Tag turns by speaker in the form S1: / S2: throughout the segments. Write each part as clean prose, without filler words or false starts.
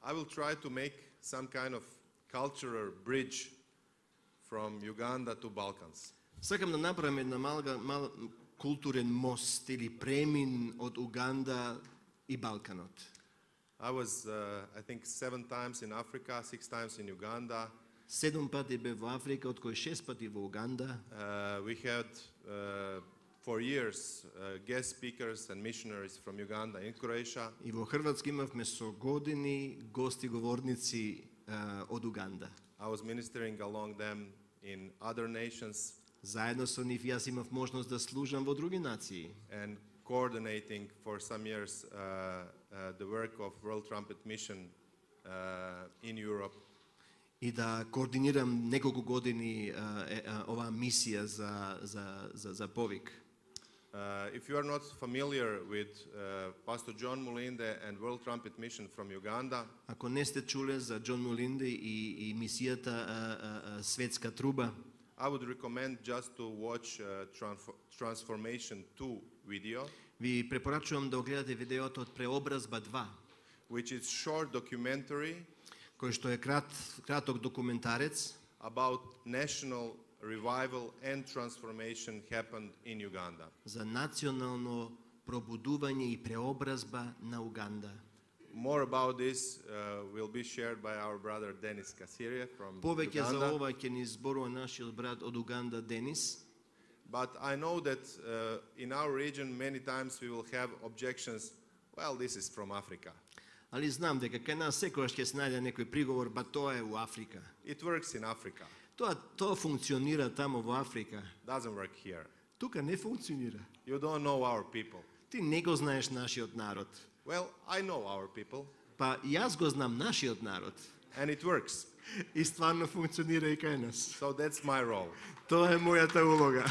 S1: I will try to make some kind of cultural bridge from Uganda to Balkans.
S2: Сакам да направам една мал културен мост или премин од Уганда и Балканот.
S1: I was, I think, 7 times in Africa, 6 times in Uganda.
S2: 7 пати бев во Африка, од кои 6 пати во Уганда.
S1: We had for years guest speakers and missionaries from Uganda in Croatia.
S2: И во Хрватска имавме со години гости говорници од Уганда.
S1: I was ministering along them in other nations.
S2: Заедно со нив јас имав можност да служам во други нации.
S1: And coordinating for some years the work of World Trumpet Mission in Europe.
S2: И да координирам неколку години оваа мисија за повик.
S1: If you are not familiar with Pastor John Mulinde and World Trumpet Mission from Uganda,
S2: ако не сте чуле за Џон Мулинде и мисијата Светска труба,
S1: I would recommend just to watch Transformation 2 video,
S2: ви препорачувам да огледате видеото од Преобразба 2,
S1: which is short documentary
S2: кој што е краток документарец
S1: about national revival and transformation happened in Uganda.
S2: за национално пробудување и преобразба на Уганда.
S1: More about this will be shared by our brother Denis Kasiria from
S2: Повеќе за
S1: Uganda.
S2: ова ќе ни зборува нашиот брат од Уганда Денис.
S1: But I know that in our region many times we will have objections. Well, this is from Africa.
S2: Али знам дека кај нас секогаш ќе се најде некој приговор, ба тоа е у Африка.
S1: It works in Africa.
S2: Тоа функционира тамо во Африка.
S1: Doesn't work here.
S2: Тука не функционира.
S1: You don't know our people.
S2: Ти не го знаеш нашиот народ.
S1: Well, I know our people.
S2: Па јас го знам нашиот народ.
S1: And it works.
S2: И стварно функционира и кај нас.
S1: So that's my role.
S2: Тоа е мојата улога.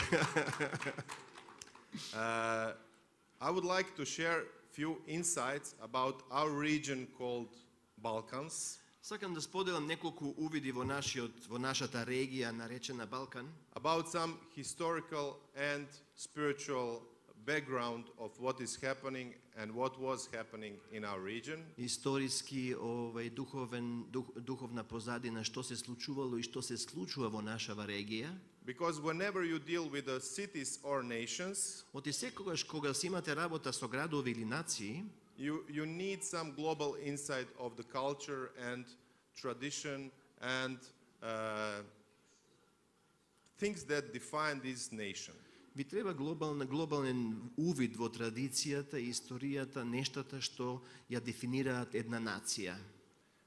S1: I would like to share few insights about our region called Balkans.
S2: Сакам да споделам неколку увиди во нашата регија наречена Балкан.
S1: About some historical and spiritual background of what is happening and what was happening in our region.
S2: Историски, духовна позадина што се случувало и што се случува во нашава регија.
S1: Because whenever you deal with the cities or nations,
S2: Оти секогаш кога си имате работа со градови или нации,
S1: you need some global insight of the culture and tradition and things that define this nation.
S2: ви треба глобален увид во традицијата и историјата, нештата што ја дефинираат една нација.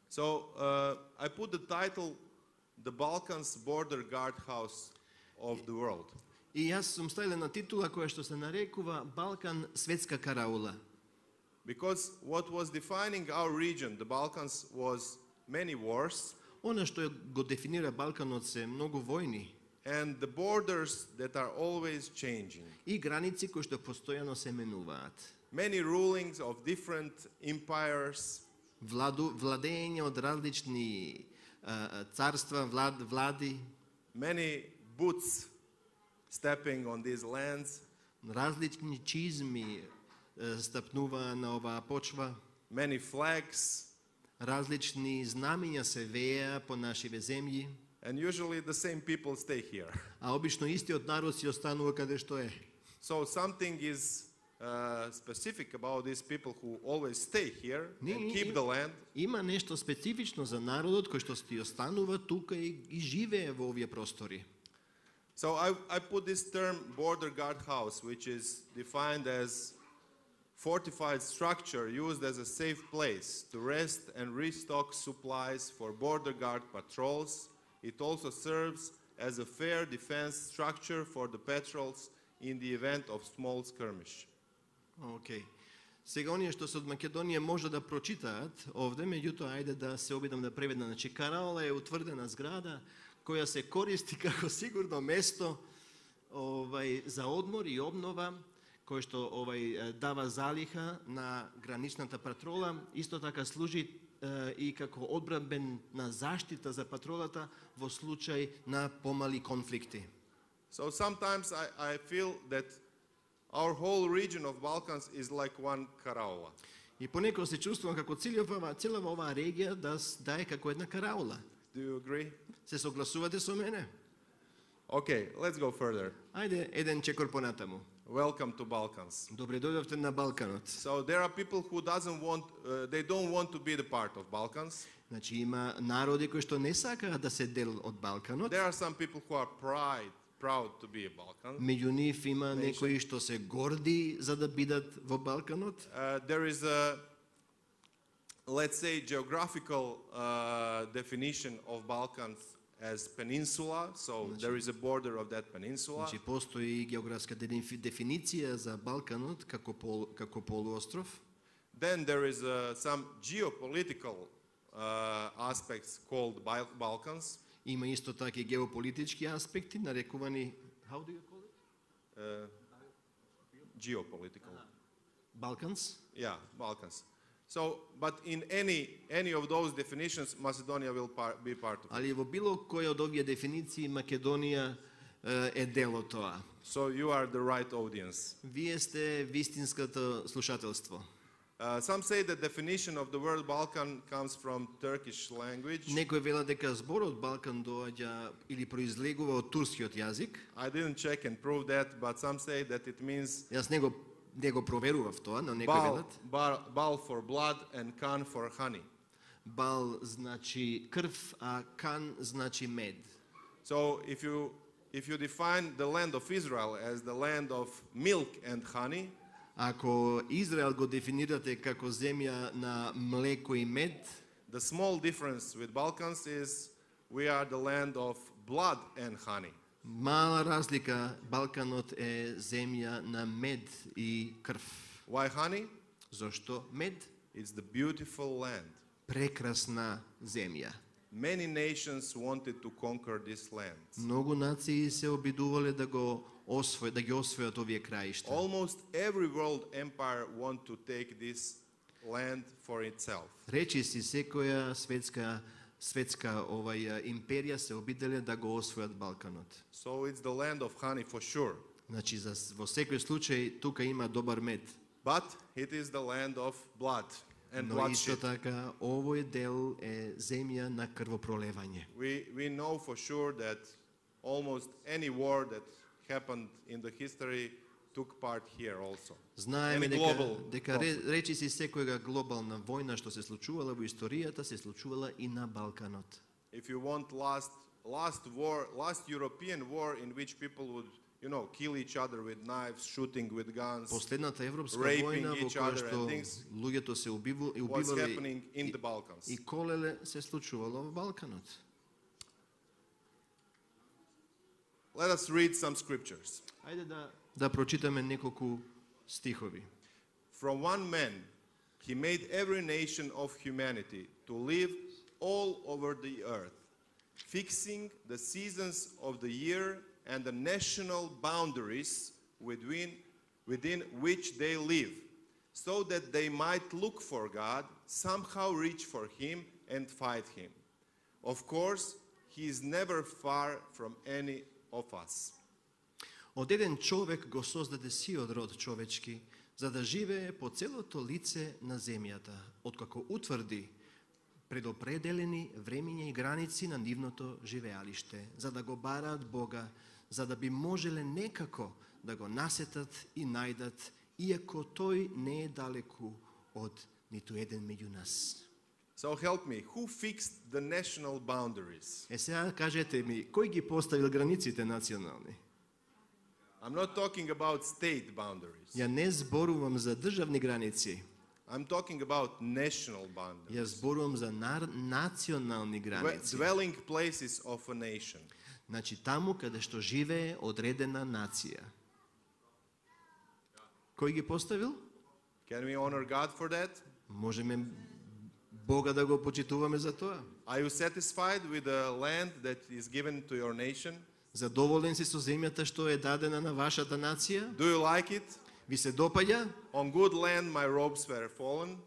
S1: So I put the title The Balkans Border Guard House of the World.
S2: И јас сум ставил на титула која што се нарекува Балкан светска караула.
S1: Because what was defining our region, the Balkans, was many wars.
S2: Она што го дефинира Балканот се многу војни.
S1: And the borders that are always changing.
S2: И граници кои што постојано се менуваат.
S1: Many rulings of different empires.
S2: Владење од различни царства, влади.
S1: Many boots stepping on these lands.
S2: Различни чизми стапнува на оваа почва.
S1: Many flags.
S2: Различни знамења се вееа по нашиве земји.
S1: And usually the same people stay here.
S2: А обично истиот народ си останува каде што е.
S1: So something is specific about these people who always stay here and keep the land.
S2: Има нешто специфично за народот кој што си останува тука и живее во овие простори.
S1: So I put this term border guard house, which is defined as fortified structure used as a safe place to rest and restock supplies for border guard patrols. It also serves as a fair defense structure for the patrols in the event of small skirmish.
S2: Океј. Сега оние што се од Македонија може да прочитаат овде, меѓутоа ајде да се обидам да преведам. Значи караула е утврдена зграда која се користи како сигурно место за одмор и обнова, кој што дава залиха на граничната патрола, исто така служи и како одбранбена заштита за патролата во случај на помали конфликти.
S1: So sometimes I feel that our whole region of Balkans is like one karaula.
S2: И понекогаш се чувствувам како целава оваа регија да е како една караула.
S1: Do you agree?
S2: Се согласувате со мене?
S1: Okay, let's go further.
S2: Ајде еден чекор понатаму.
S1: Welcome to Balkans.
S2: Добре дојдовте на Балканот.
S1: So there are people who they don't want to be the part of Balkans.
S2: Значи има народи кои што не сакаат да се дел од Балканот.
S1: There are some people who are proud to be a Balkan.
S2: Меѓу нив има некои што се горди за да бидат во Балканот.
S1: There is a, let's say, geographical definition of Balkans as peninsula. So there is a border of that peninsula.
S2: Значи постои географска дефиниција за Балканот како полуостров.
S1: Then there is some geopolitical aspects called Balkans.
S2: Има исто така и геополитички аспекти нарекувани how do you call it?
S1: Geopolitical.
S2: Balkans.
S1: Yeah, Balkans. So, but in any of those definitions, Macedonia will be part of it.
S2: Али во било која од овие дефиниции Македонија е дел од тоа.
S1: So you are the right audience.
S2: Вие сте вистинското слушателство.
S1: Some say the definition of the word Balkan comes from Turkish language.
S2: Некој велат дека зборот Балкан доаѓа или произлегува од турскиот јазик.
S1: I didn't check and prove that, but some say that it means
S2: Јас не го проверував тоа, но некој велат.
S1: Bal for blood and kan for honey.
S2: Бал значи крв, а кан значи мед.
S1: So if you define the land of Israel as the land of milk and honey,
S2: Ако Израел го дефинирате како земја на млеко и мед,
S1: the small difference with Balkans is we are the land of blood and honey.
S2: мала разлика, Балканот е земја на мед и крв.
S1: Why honey?
S2: Зошто мед?
S1: It's the beautiful land.
S2: Прекрасна земја.
S1: Many nations wanted to conquer this land.
S2: Многу нации се обидувале да ги освојат овие краишта.
S1: Almost every world empire want to take this land for itself.
S2: Речи си секоја светска империја се обиделе да го освојат Балканот.
S1: So it's the land of honey for sure.
S2: Значи во секој случај тука има добар мед.
S1: But it is the land of blood and
S2: Но исто
S1: bloodshed.
S2: така овој дел е земја на крвопролевање.
S1: We know for sure that almost any war that happened in the history took part here also.
S2: Знаеме
S1: Any global
S2: дека речи си секоја глобална војна што се случувала во историјата се случувала и на Балканот.
S1: If you want last European war in which people would, kill each other with knives, shooting with guns,
S2: Последната европска
S1: raping
S2: војна во
S1: each
S2: која
S1: other
S2: што
S1: and things
S2: луѓето се
S1: was
S2: убивале
S1: happening in the Balkans.
S2: и колеле се случувало во Балканот.
S1: Let us read some scriptures.
S2: Ајде да прочитаме неколку стихови.
S1: From one man, he made every nation of humanity to live all over the earth, fixing the seasons of the year and the national boundaries within which they live, so that they might look for God, somehow reach for Him, and fight Him. Of course, He is never far from any of us.
S2: Од еден човек го создаде сиот род човечки, за да живее по целото лице на земјата, откако утврди предопределени времиња и граници на нивното живеалиште, за да го бараат Бога, за да би можеле некако да го насетат и најдат, иако тој не е далеку од ниту еден меѓу нас.
S1: So help me, who fixed the national boundaries?
S2: Сега кажете ми, кој ги поставил границите национални?
S1: I'm not talking about state boundaries.
S2: Ја не зборувам за државни граници.
S1: I'm talking about national boundaries.
S2: Ја зборувам за национални граници.
S1: Dwelling places of a nation.
S2: Значи таму каде што живее одредена нација. Кој ги поставил?
S1: Can we honor God for that?
S2: Можеме Бога да го почитуваме за тоа.
S1: Are you satisfied with the land that is given to your nation?
S2: Задоволен си со земјата што е дадена на вашата нација?
S1: Do you like it?
S2: Ви се допаѓа?
S1: On good land my robes were fallen.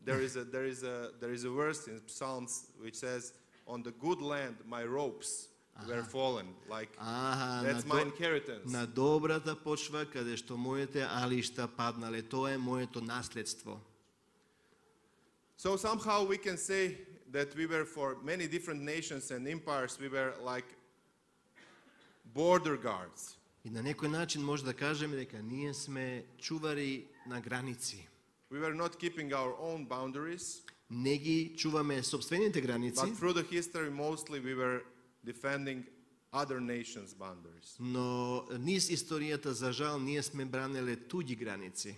S1: There is a verse in Psalms which says, on the good land my robes were fallen. Like,
S2: Аха,
S1: that's my inheritance.
S2: на добрата почва каде што моите алишта паднале, тоа е моето наследство.
S1: So somehow we can say that we were, for many different nations and empires, we were like border guards.
S2: И на некој начин може да кажеме дека ние сме чувари на граници.
S1: We were not keeping our own boundaries,
S2: Не ги чуваме собствените граници,
S1: but through the history mostly we were defending other nations' boundaries.
S2: но низ историјата, за жал, ние сме бранеле туѓи граници.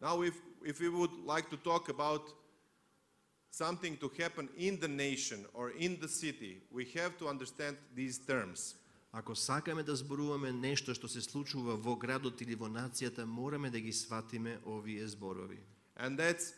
S1: Now if we would like to talk about something to happen in the nation or in the city, we have to understand these terms.
S2: Ако сакаме да зборуваме нешто што се случува во градот или во нацијата, мораме да ги сватиме овие зборови.
S1: And that's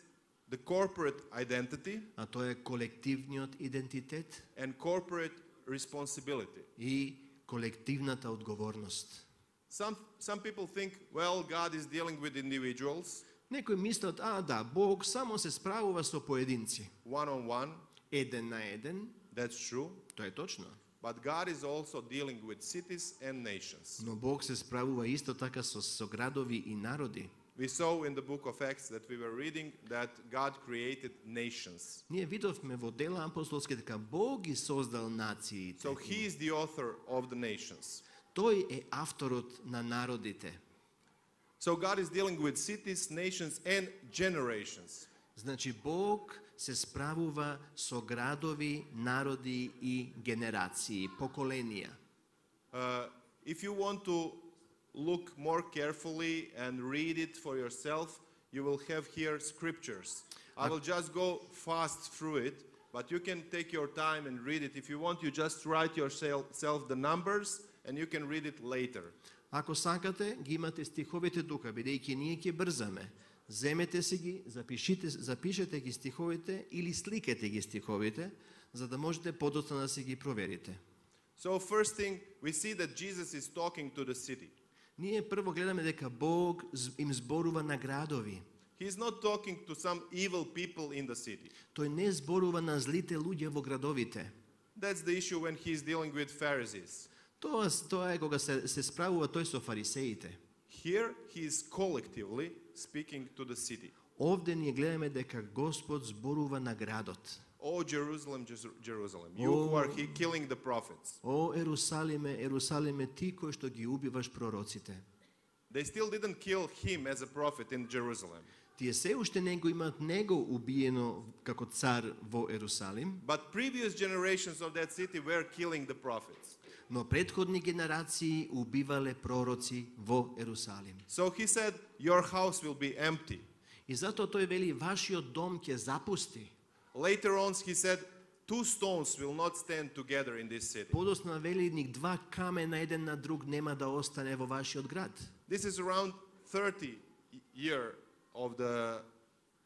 S1: the corporate identity
S2: А тоа е колективниот идентитет
S1: and corporate responsibility.
S2: и колективната одговорност.
S1: Some people think, well, God is dealing with individuals,
S2: Некои мислат, да, Бог само се справува со поединци.
S1: one-on-one.
S2: Еден на еден,
S1: That's true.
S2: тоа е точно.
S1: But God is also dealing with cities and nations.
S2: Но Бог се справува исто така со градови и народи.
S1: We saw in the book of Acts that we were reading that God created nations.
S2: Ние видовме во дела апостолски дека Бог ги создал нациите.
S1: So He is the author of the nations.
S2: Тој е авторот на народите.
S1: So God is dealing with cities, nations, and generations.
S2: Значи Бог се справува со градови, народи и генерации, поколенија.
S1: If you want to look more carefully and read it for yourself, you will have here scriptures. I will just go fast through it, but you can take your time and read it. If you want, you just write yourself the numbers and you can read it later.
S2: Ако сакате, ги имате стиховите тука, бидејќи ние ќе брзаме. Земете си ги, запишете ги стиховите или сликете ги стиховите, за да можете подоцна да си ги проверите.
S1: So first thing, we see that Jesus is talking to the city.
S2: Ние прво гледаме дека Бог им зборува на градови.
S1: He's not talking to some evil people in the city.
S2: Тој не зборува на злите луѓе во градовите.
S1: That's the issue when he's dealing with Pharisees.
S2: Тоа е кога се справува тој со фарисеите.
S1: Here he is collectively speaking to the city.
S2: Овде ние гледаме дека Господ зборува на градот.
S1: Oh Jerusalem, Jerusalem, you who are killing the prophets.
S2: О Ерусалиме, Ерусалиме, ти кој што ги убиваш пророците.
S1: They still didn't kill him as a prophet in Jerusalem.
S2: Тие се уште не го имаат него убиено како цар во Ерусалим,
S1: But previous generations of that city were killing the prophets.
S2: но претходни генерации убивале пророци во Ерусалим.
S1: So he said, your house will be empty.
S2: И затоа тој вели, вашиот дом ќе запусти.
S1: Later on he said, two stones will not stand together in this city.
S2: Подосна вели, ник два камена еден на друг нема да остане во вашиот град.
S1: This is around 30 year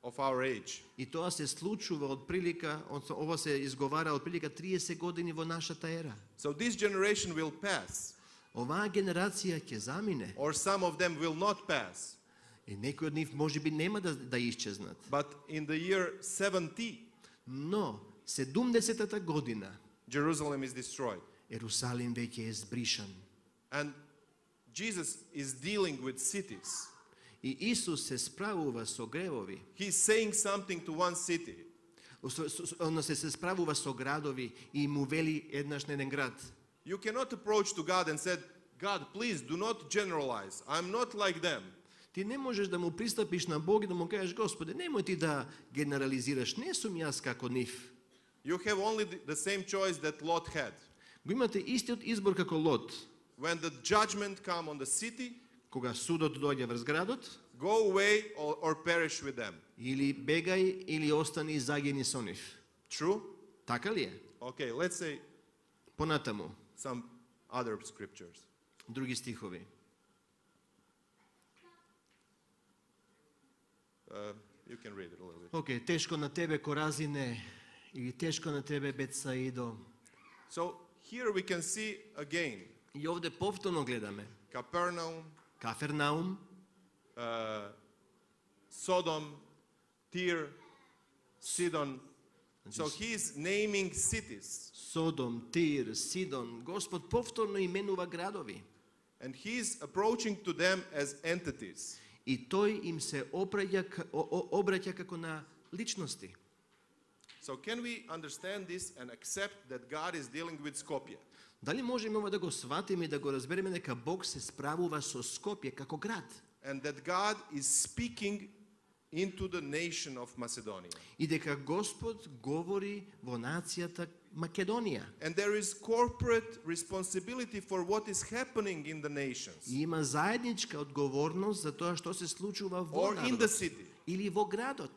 S1: of our age.
S2: И тоа се случува од прилика, ова се изговара од прилика 30 години во нашата ера.
S1: So this generation will pass,
S2: Оваа генерација ќе замине.
S1: or some of them will not pass.
S2: И некои од нив можеби нема да исчезнат.
S1: But in the year 70,
S2: Но 70-та година
S1: Jerusalem is destroyed.
S2: Ерусалим веќе е збришан.
S1: And Jesus is dealing with cities.
S2: И Исус се справува со гревови.
S1: He's saying something to one city.
S2: Он се справува со градови и му вели еднаш на еден град.
S1: You cannot approach to God and said, God, please do not generalize. I'm not like them.
S2: Ти не можеш да му пристапиш на Бог и да му кажеш, Господе, немој ти да генерализираш, не сум јас како нив.
S1: You have only the same choice that Lot had.
S2: Го имате истиот избор како Лот.
S1: When the judgment come on the city,
S2: Кога судот доаѓа врз градот,
S1: go away or perish with them.
S2: или бегај или остани и загини со нив.
S1: True?
S2: Така ли е?
S1: Okay, let's say
S2: Понатаму,
S1: some other scriptures.
S2: други стихови.
S1: You can read it a little bit.
S2: Океј, тешко на тебе Коразине, или тешко на тебе Бетсаидо.
S1: So here we can see again
S2: И овде повторно гледаме
S1: Capernaum,
S2: Кафернаум,
S1: Sodom, Tyre, Sidon, So he is naming cities.
S2: Sodom, Tir, Sidon, Gospod повторно именува градови.
S1: And he is approaching to them as entities.
S2: И тој им се обраќа како на личности.
S1: So can we understand this and accept that God is dealing with Skopje?
S2: Дали можеме ова да го сватиме и да го разбереме дека Бог се справува со Скопје како град?
S1: And that God is speaking into the nation of Macedonia.
S2: И дека Господ говори во нацијата Македонија.
S1: And there is corporate responsibility for what is happening in the nations.
S2: И има заедничка одговорност за тоа што се случува во
S1: Or in the
S2: народот
S1: city.
S2: или во градот.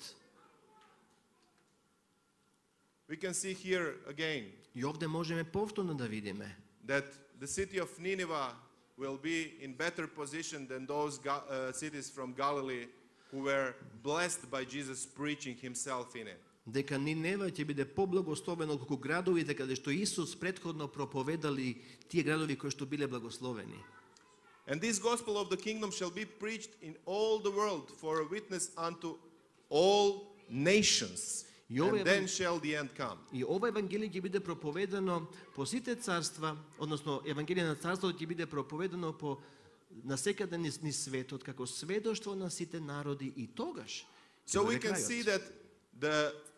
S1: We can see here again
S2: И овде можеме повторно да видиме
S1: that the city of Nineveh will be in better position than those cities from Galilee who were blessed by Jesus preaching himself in it.
S2: дека Нинева ќе биде поблагословено колку градовите каде што Исус претходно проповедали, тие градови кои што биле благословени.
S1: And this gospel of the kingdom shall be preached in all the world for a witness unto all nations. And then shall the end come.
S2: И ова евангелие ќе биде проповедано по сите царства, односно евангелие на царството ќе биде проповедано по насекаде низ светот како сведоштво на сите народи и тогаш.
S1: So we can see that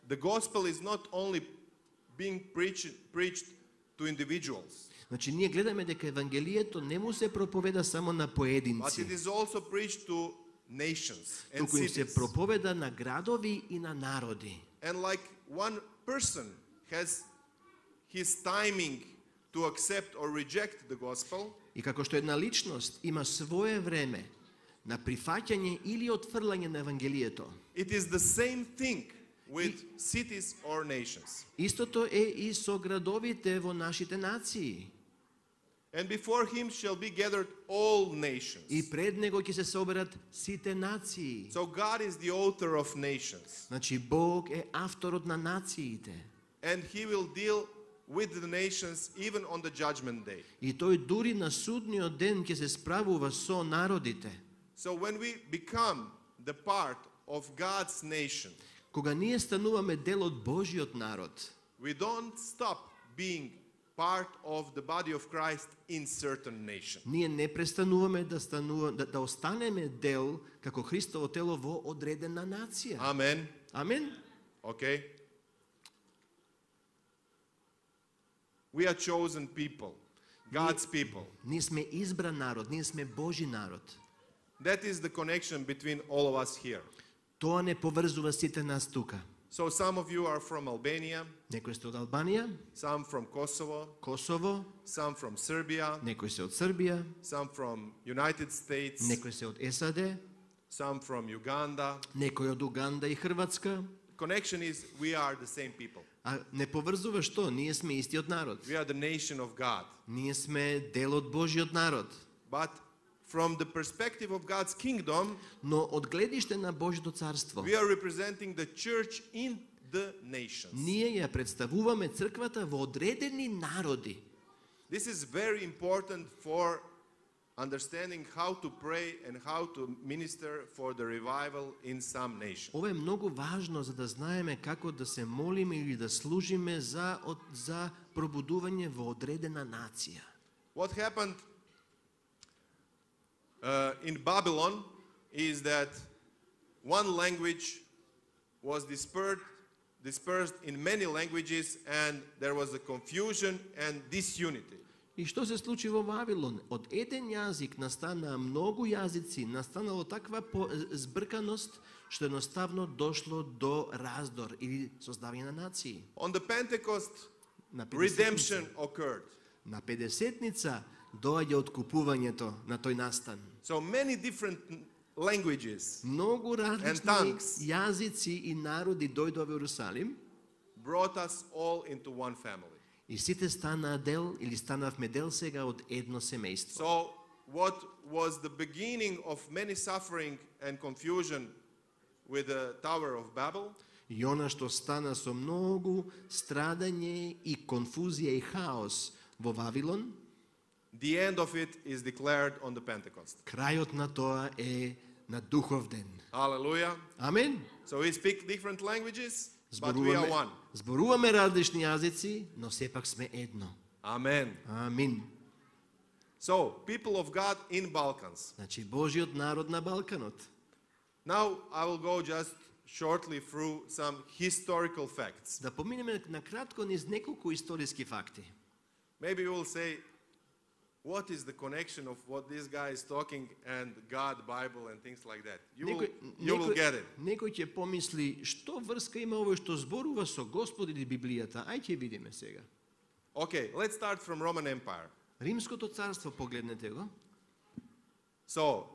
S1: the gospel is not only being preached to individuals,
S2: Значи ние гледаме дека евангелието не му се проповеда само на
S1: but
S2: поединци,
S1: it is also preached to nations and
S2: туку им се
S1: cities.
S2: проповеда на градови и на народи.
S1: And like one person has his timing to accept or reject the gospel,
S2: И како што една личност има свое време на прифаќање или отфрлање на евангелието,
S1: it is the same thing with cities or nations.
S2: истото е и со градовите во нашите нации.
S1: And before him shall be gathered all nations.
S2: И пред него ќе се соберат сите нации.
S1: So God is the author of nations.
S2: Значи Бог е авторот на нациите.
S1: And he will deal with the nations even on the judgment day.
S2: И тој дури на судниот ден ќе се справува со народите.
S1: So when we become the part of God's nation,
S2: Кога ние стануваме дел од Божиот народ,
S1: we don't stop being part of the body of Christ in certain nation.
S2: ние не престануваме да останеме дел како Христово тело во одредена нација.
S1: Amen.
S2: Амин.
S1: Okay? We are chosen people, God's people.
S2: Ние сме избран народ, ние сме Божи народ.
S1: That is the connection between all of us here.
S2: Тоа не поврзува сите нас тука.
S1: So some of you are from Albania,
S2: Некои сте од Албанија,
S1: some from Kosovo,
S2: Косово,
S1: some from Serbia,
S2: некои се од Србија,
S1: some from United States,
S2: некои се од САД,
S1: some from Uganda.
S2: некои од Уганда и Хрватска.
S1: Connection is we are the same people.
S2: А не поврзува што? Ние сме истиот народ.
S1: We are the nation of God.
S2: Ние сме дел од Божиот народ.
S1: But from the perspective of God's kingdom,
S2: Но од гледиште на Божјото царство,
S1: we are representing the church in the nations.
S2: ние ја представуваме црквата во одредени народи.
S1: This is very important for understanding how to pray and how to minister for the revival in some nations.
S2: Ова е многу важно за да знаеме како да се молиме или да служиме за пробудување во одредена нација.
S1: What happened in Babylon is that one language was dispersed in many languages, and there was a confusion and disunity.
S2: И што се случи во Вавилон? Од еден јазик настана многу јазици, настанало таква збрканост, што едноставно дошло до раздор или создавање на нации.
S1: On the Pentecost,
S2: На
S1: redemption occurred.
S2: На Педесетница доаѓа откупувањето на тој настан.
S1: So many different languages
S2: Многу различни
S1: tongues.
S2: јазици и народи дојдоа во Иерусалим
S1: brought us all into one family.
S2: и сите станаа дел или станавме дел сега од едно семејство.
S1: So what was the beginning of many suffering and confusion with the Tower of Babel
S2: И она што стана со многу страдање и конфузија и хаос во Вавилон,
S1: the end of it is declared on the Pentecost.
S2: крајот на тоа е на Духов ден.
S1: Hallelujah.
S2: Амен.
S1: So we speak different languages, but we are one.
S2: Зборуваме различни јазици, но сепак сме едно.
S1: Amen.
S2: Амин.
S1: So, people of God in Balkans.
S2: Значи Божиот народ на Балканот.
S1: Now I will go just shortly through some historical facts.
S2: Да поминеме на кратко низ неколку историски факти.
S1: Maybe you will say, what is the connection of what this guy is talking and God, Bible and things like that? You will get it.
S2: Некој ќе помисли, што врска има овој што зборува со Господ или Библијата? Ај ќе видиме сега.
S1: Okay, let's start from Roman Empire.
S2: Римското царство, погледнете го.
S1: So,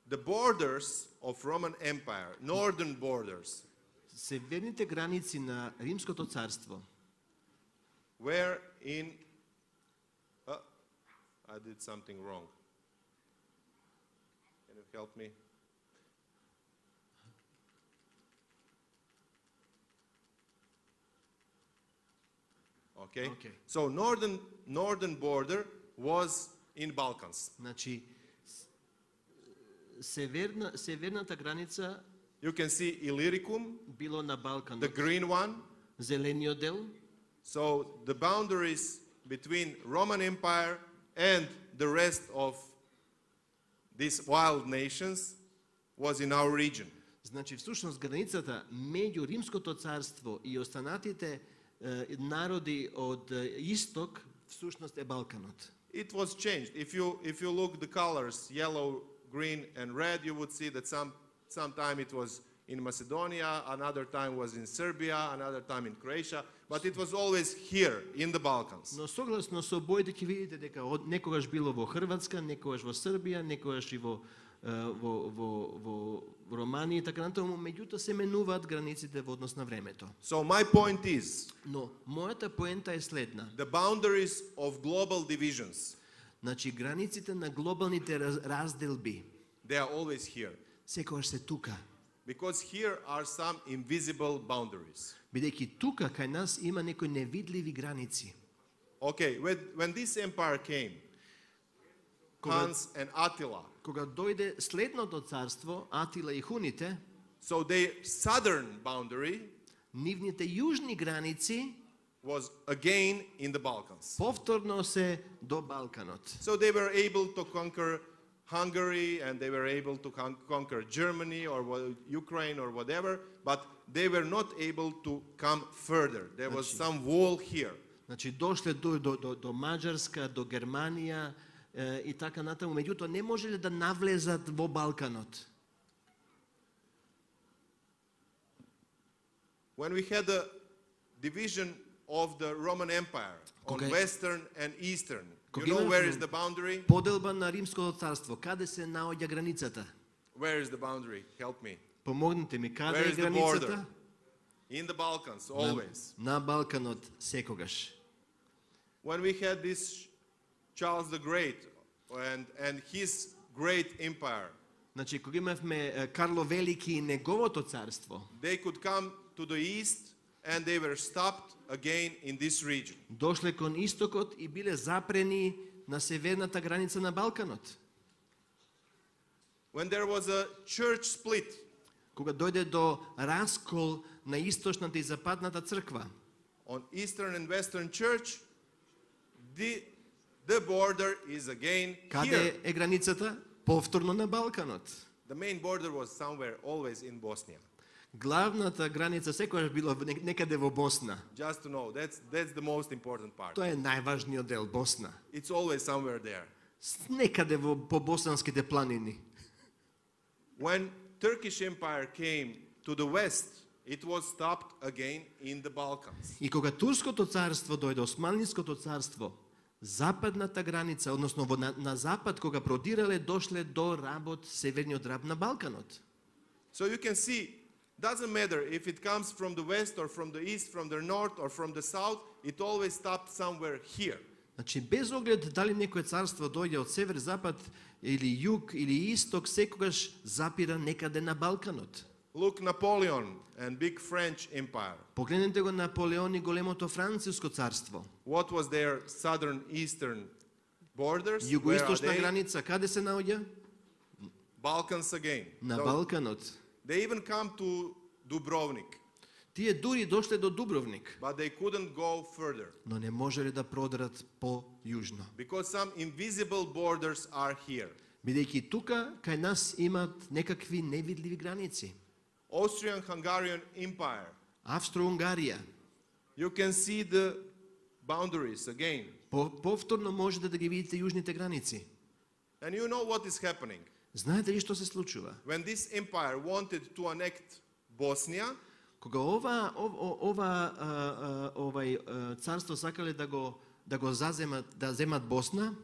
S1: the borders of Roman Empire, northern borders,
S2: Северните граници на Римското царство
S1: were in... I did something wrong. Can you help me? Okay. So northern border was in Balkans.
S2: Значи северната граница
S1: You can see Illyricum,
S2: било на Балкан.
S1: the green one.
S2: Зелениот дел.
S1: So the boundaries between Roman Empire and the rest of these wild nations was in our region.
S2: Значи всушност границата меѓу Римското царство и останатите народи од исток всушност е Балканот.
S1: It was changed. If you look the colors yellow, green and red, you would see that sometime it was in Macedonia, another time was in Serbia, another time in Croatia, but it was always here in the Balkans.
S2: Но согласно со боите ќе видите дека некогаш било во Хрватска, некогаш во Србија, некогаш и во Романија и така натаму, меѓутоа се менуваат границите во однос на времето.
S1: So my point is,
S2: Но мојата поента е следна.
S1: the boundaries of global divisions,
S2: Значи границите на глобалните разделби
S1: they are always here.
S2: секогаш се тука.
S1: Because here are some invisible boundaries.
S2: Бидејќи тука кај нас има некои невидливи граници.
S1: Okay, when this empire came, Hans and Attila,
S2: Кога дојде следното царство, Атила и Хуните,
S1: so their southern boundary
S2: нивните јужни граници
S1: was again in the Balkans.
S2: повторно се до Балканот.
S1: So they were able to conquer Hungary and they were able to conquer Germany or Ukraine or whatever, but they were not able to come further. There was some wall here.
S2: Значи дошле до Маđarска, до Германија и така натаму, меѓутоа не можеле да навлезат во Балканот.
S1: When we had the division of the Roman Empire on western and eastern, you know where is the boundary?
S2: Поделба на Римското царство, каде се наоѓа границата?
S1: Where is the boundary? Help me.
S2: Помогнете ми, каде
S1: Where
S2: е
S1: is the
S2: границата?
S1: border? In the Balkans, always.
S2: На Балканот секогаш.
S1: When we had this Charles the Great and his great empire,
S2: Значи кога имавме Карло Велики и неговото царство,
S1: they could come to the east and they were stopped again in this region.
S2: дошле кон истокот и биле запрени на северната граница на Балканот.
S1: When there was a church split,
S2: Кога дојде до раскол на источната и западната црква,
S1: on eastern and western church, the border is again
S2: каде
S1: here.
S2: е границата? Повторно на Балканот.
S1: The main border was somewhere always in Bosnia.
S2: Главната граница секогаш била некаде во Босна.
S1: Just to know, that's the most important part.
S2: Тоа е најважниот дел, Босна.
S1: It's always somewhere there.
S2: Некаде по босанските планини.
S1: When Turkish Empire came to the west, it was stopped again in the Balkans.
S2: И кога Турското царство дојде, Османлиското царство, западната граница, односно на запад, кога продирале, дошле до работ, северниот раб на Балканот.
S1: So you can see, doesn't matter if it comes from the west or from the east, from the north or from the south, it always stopped somewhere here.
S2: Значи, без оглед дали некое царство дојде од север, запад, или југ, или исток, секогаш запира некаде на Балканот.
S1: Look, Napoleon and big French empire.
S2: Погледнете го Наполеон и големото француско царство.
S1: What was their southern eastern borders?
S2: Југоисточна граница, каде се наоѓа?
S1: Balkans again.
S2: На
S1: So
S2: Балканот.
S1: they even come to Dubrovnik,
S2: Тие дури дошле до Дубровник,
S1: but they couldn't go further
S2: но не можеле да продрат по-јужно.
S1: because some invisible borders are here.
S2: Бидејќи тука кај нас имат некакви невидливи граници.
S1: Austrian-Hungarian Empire.
S2: Австро-Унгарија.
S1: You can see the boundaries again.
S2: Повторно можете да ги видите јужните граници.
S1: And you know what is happening.
S2: Знаете ли што се случува?
S1: When this empire wanted to annex Bosnia,
S2: Кога овај царство сакале да го заземат, да земат Босна,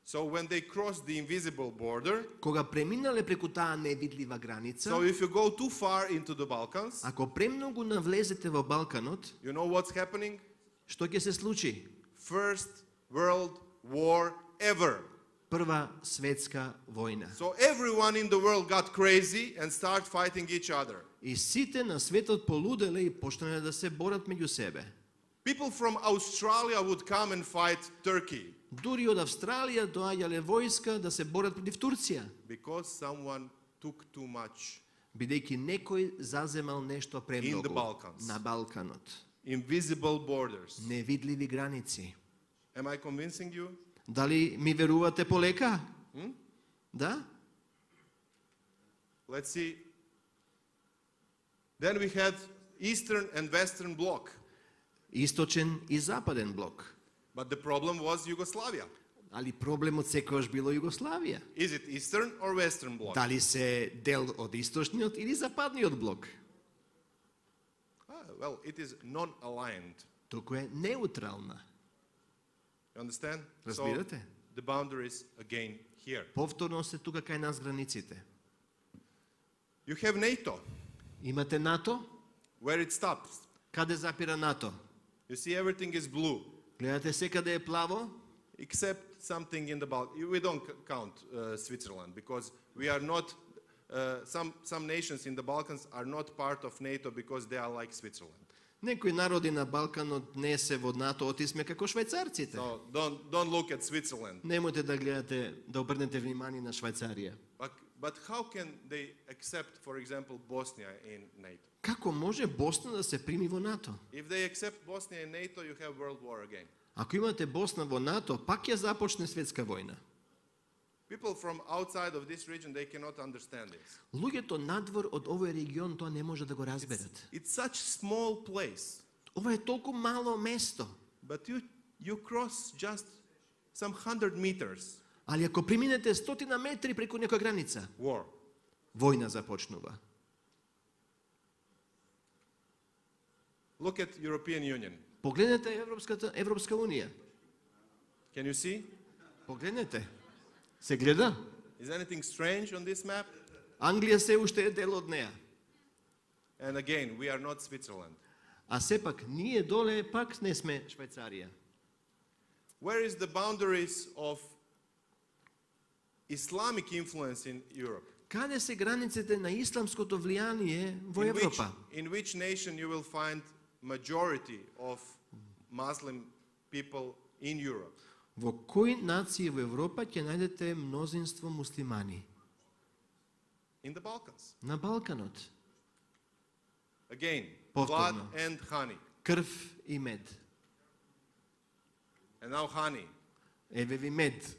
S1: so when they crossed the invisible border,
S2: кога преминале преку таа невидлива граница,
S1: so if you go too far into the Balkans,
S2: ако премногу навлезете во Балканот,
S1: you know what's happening?
S2: што ќе се случи?
S1: First World War ever.
S2: Прва светска војна.
S1: So everyone in the world got crazy and started fighting each other.
S2: И сите на светот полуделе и почнале да се борат меѓу себе.
S1: People from Australia would come and fight Turkey
S2: Дури од Австралија доаѓале војска да се борат против Турција,
S1: because someone took too much.
S2: бидејќи некој заземал нешто
S1: In the
S2: премногу
S1: Balkans.
S2: на Балканот.
S1: Invisible borders.
S2: Невидливи граници.
S1: Am I convincing you?
S2: Дали ми верувате полека? Да?
S1: Let's see. Then we had Eastern and Western Bloc.
S2: Источен и западен блок.
S1: But the problem was Yugoslavia.
S2: Али проблемот секогаш било Југославија.
S1: Is it Eastern or Western Bloc?
S2: Дали се дел од источниот или западниот блок?
S1: Well, it is non-aligned.
S2: Туку е неутрална.
S1: You understand?
S2: Разбирате?
S1: The boundaries again here.
S2: Повторно се тука кај нас границите.
S1: You have NATO,
S2: Имате НАТО?
S1: where it stops.
S2: Каде запира НАТО?
S1: You see everything is blue,
S2: Гледате секаде е плаво,
S1: except something in the Balkans. We don't count Switzerland because we are not, some nations in the Balkans are not part of NATO because they are like Switzerland.
S2: некои народи на Балканот не се во НАТО, оти сме како швајцарците.
S1: So don't look at Switzerland.
S2: Немојте да гледате, да обрнете внимание на Швајцарија.
S1: But how can they accept, for example, Bosnia in NATO?
S2: Како може Босна да се прими во НАТО?
S1: If they accept Bosnia in NATO, you have World War again.
S2: Ако имате Босна во НАТО, пак ја започне светска војна.
S1: People from outside of this region, they cannot understand this.
S2: Луѓето надвор од овој регион тоа не може да го разберат.
S1: It's such small place,
S2: Ова е толку мало место.
S1: but you cross just some 100 meters.
S2: Али ако преминете 100 метри преку некоја граница,
S1: War.
S2: војна започнува.
S1: Look at European Union.
S2: Погледнете Европска унија.
S1: Can you see?
S2: Погледнете. Се гледа?
S1: Is anything strange on this map?
S2: Англија се уште е дел од неа.
S1: And again, we are not Switzerland.
S2: А сепак, ние доле пак не сме Швајцарија.
S1: Where is the boundaries of Islamic influence in Europe?
S2: Каде се границите на исламското влијание во Европа?
S1: In which nation you will find majority of Muslim people in Europe?
S2: Во кои нации во Европа ќе најдете мнозинство муслимани?
S1: In the Balkans.
S2: На Балканот.
S1: Again,
S2: Повторно.
S1: blood and honey.
S2: Крв и мед.
S1: And now honey.
S2: Еве ви мед.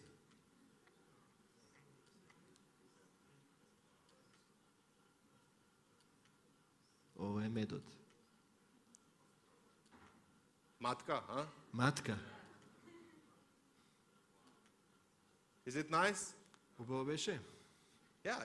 S2: Ова е медот.
S1: Matka, huh?
S2: Матка.
S1: Is it nice?
S2: Убаво беше?
S1: Yeah,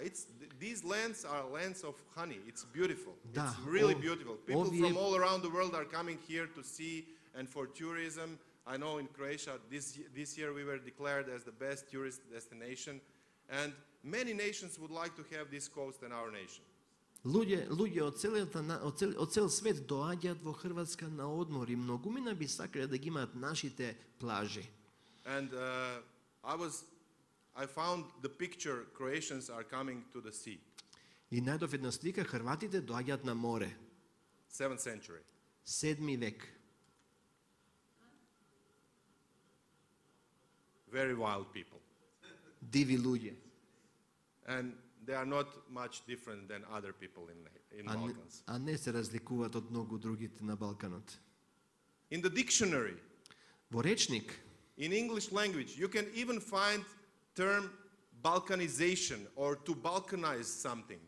S1: these lands are lands of honey. It's beautiful.
S2: Da,
S1: It's really
S2: ov-
S1: beautiful. People
S2: ovdje-
S1: from all around the world are coming here to see and for tourism. I know in Croatia this year we were declared as the best tourist destination, and many nations would like to have this coast in our nation.
S2: Луѓе од цел свет доаѓаат во Хрватска на одмор и многумина би сакале да ги имаат нашите плажи.
S1: And I found the picture Croatians are coming to the sea.
S2: И најдов една слика, хрватите доаѓаат на море.
S1: 7th century.
S2: 7 век.
S1: Very wild people.
S2: Диви луѓе.
S1: And they are not much different than other people in Balkans.
S2: А не се разликуваат од многу другите на Балканот.
S1: In the dictionary,
S2: Во речник,
S1: in English language, you can even find term Balkanization or to Balkanize something.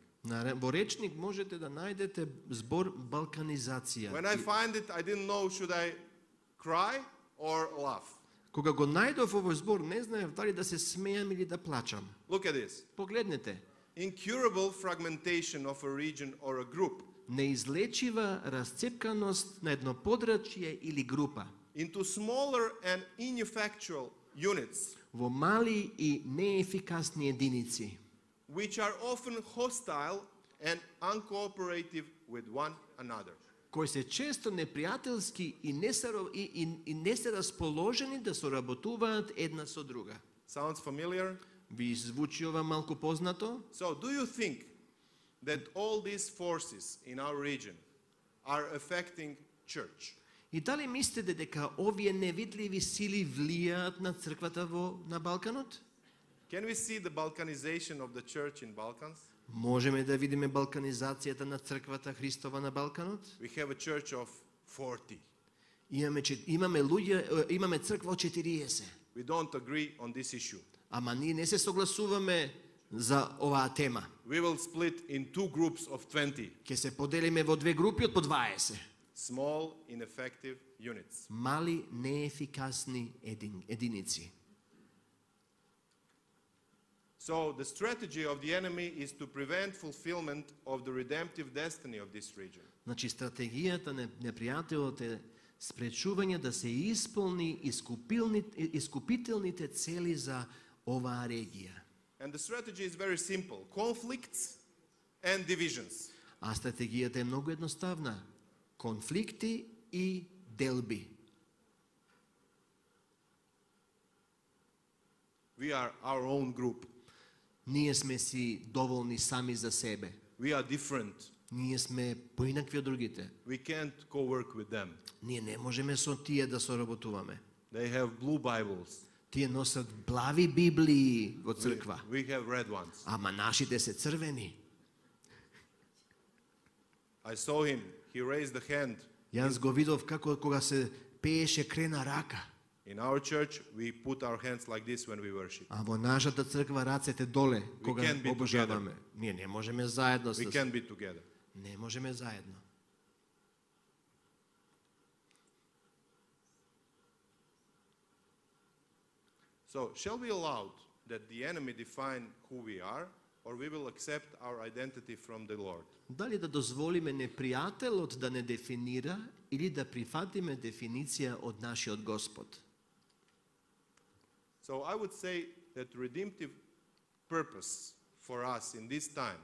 S2: Во речник можете да најдете збор балканизација.
S1: When I find it, I didn't know should I cry or laugh.
S2: Кога го најдов овој збор, не знаев дали да се смеам или да плачам.
S1: Look at this.
S2: Погледнете.
S1: Incurable fragmentation of a region or a group
S2: Неизлечива расцепканост на едно подрачје или група
S1: into smaller and ineffectual units,
S2: во мали и неефикасни единици,
S1: which are often hostile and uncooperative with one another.
S2: кои се често непријателски и не се расположени да соработуваат една со друга.
S1: Sounds familiar?
S2: Ви звучи ова малку познато?
S1: So, do you think that all these forces in our region are affecting church?
S2: И дали мислите дека овие невидливи сили влијаат на црквата на Балканот?
S1: Can we see the Balkanization of the church in Balkans?
S2: Можеме да видиме балканизацијата на црквата Христова на Балканот?
S1: We have a church of 40.
S2: Имаме црква од 40.
S1: We don't agree on this issue.
S2: Ама ние не се согласуваме за оваа тема.
S1: We will split in two groups of 20.
S2: Ќе се поделиме во две групи од по 20.
S1: Small, ineffective units.
S2: Мали, неефикасни единици.
S1: So the strategy of the enemy is to prevent fulfillment of the redemptive destiny of this region.
S2: Значи стратегијата на непријателот е спречување да се исполни искупителните цели за оваа регија.
S1: And the strategy is very simple: conflicts and divisions.
S2: А стратегијата е многу едноставна. Конфликти и делби.
S1: We are our own group.
S2: Ние сме си доволни сами за себе.
S1: We are different.
S2: Ние сме поинакви од другите.
S1: We can't co-work with them.
S2: Ние не можеме со тие да соработуваме.
S1: They have blue Bibles.
S2: Тие носат блави Библии во црква.
S1: We have red ones.
S2: Ама нашите се црвени.
S1: I saw him. He raised the hand.
S2: Јас го видов како кога се пееше крена рака.
S1: In our church, we put our hands like this when we worship.
S2: А во нашата црква рацете доле кога
S1: can't be
S2: обожаваме. Ние не можеме заедно
S1: We can't be together.
S2: Не можеме заедно.
S1: So, shall we allow that the enemy define who we are, or we will accept our identity from the Lord?
S2: Дали да дозволиме непријателот да не дефинира или да прифатиме дефиниција од нашиот Господ?
S1: So I would say that redemptive purpose for us in this time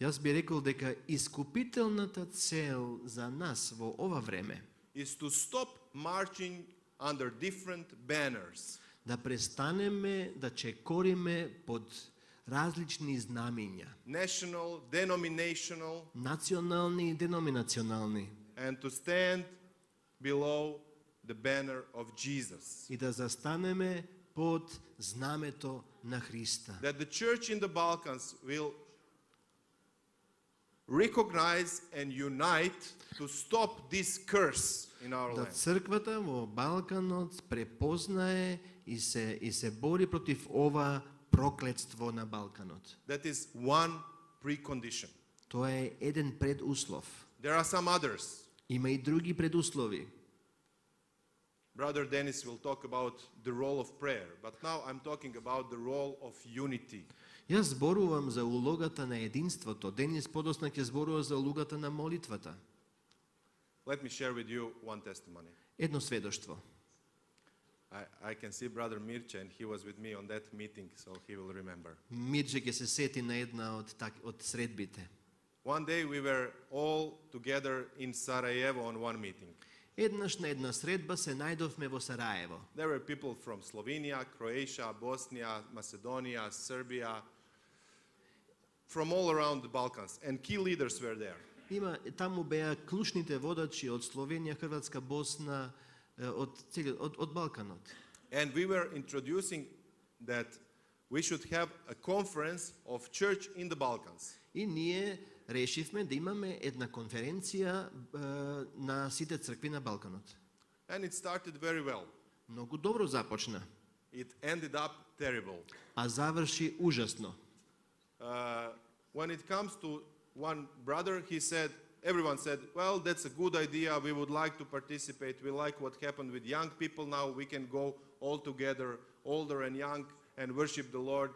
S2: Јас би рекол дека искупителната цел за нас во ова време
S1: is to stop marching under different banners.
S2: да престанеме да чекориме под различни знамиња,
S1: National, denominational,
S2: национални и деноминационални,
S1: and to stand below the banner of Jesus.
S2: и да застанеме под знамето на Христа.
S1: That the church in the Balkans will recognize and unite to stop this curse in our
S2: Да
S1: land.
S2: црквата во Балканот препознае и се бори против ова проклетство на Балканот.
S1: That is one precondition.
S2: Тоа е еден предуслов.
S1: There are some others.
S2: Има и други предуслови.
S1: Brother Dennis will talk about the role of prayer, but now I'm talking about the role of unity.
S2: Јас зборувам за улогата на единството. Денис подосна ќе зборува за улогата на молитвата.
S1: Let me share with you one testimony.
S2: Едно сведоштво.
S1: I can see Brother Mirce, and he was with me on that meeting, so he will remember.
S2: Мирче ќе се сети на една од средбите.
S1: One day we were all together in Sarajevo on one meeting.
S2: Еднаш на една средба се најдовме во Сараево.
S1: There were people from Slovenia, Croatia, Bosnia, Macedonia, Serbia, from all around the Balkans, and key leaders were there.
S2: Таму беа клучните водачи од Словенија, Хрватска, Босна, од Балканот.
S1: And we were introducing that we should have a conference of church in the Balkans.
S2: И ние решивме да имаме една конференција на сите цркви на Балканот.
S1: And it started very well.
S2: Многу добро започна,
S1: It ended up terrible.
S2: а заврши ужасно.
S1: When it comes to one brother, everyone said, well, that's a good idea. We would like to participate. We like what happened with young people now. We can go all together, older and young, and worship the Lord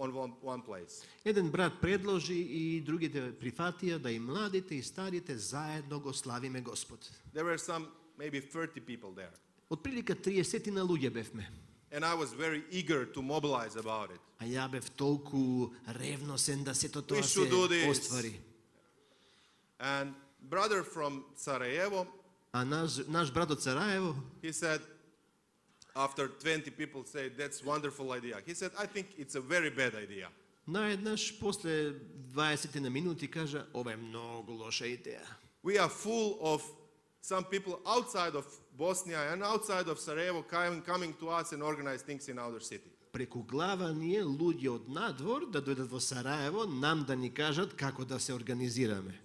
S1: on one place.
S2: Еден брат предложи и другите прифатија да и младите и старите заедно го славиме Господ.
S1: There were some, maybe 30 people there.
S2: Отприлика 30 на луѓе бевме.
S1: And I was very eager to mobilize about it.
S2: А ја бев толку ревносен да сето тоа
S1: We
S2: се
S1: should do this.
S2: оствари.
S1: And brother from Sarajevo,
S2: А наш брат од Сараево,
S1: he said, after 20 people say, that's a wonderful idea. He said, I think it's a very bad idea.
S2: наеднаш после 20 на минути кажа, ова е многу лоша идеја.
S1: We are full of some people outside of Bosnia and outside of Sarajevo coming to us and organize things in our city.
S2: Преку глава ние луѓе од надвор да дојдат во Сараево, нам да ни кажат како да се организираме.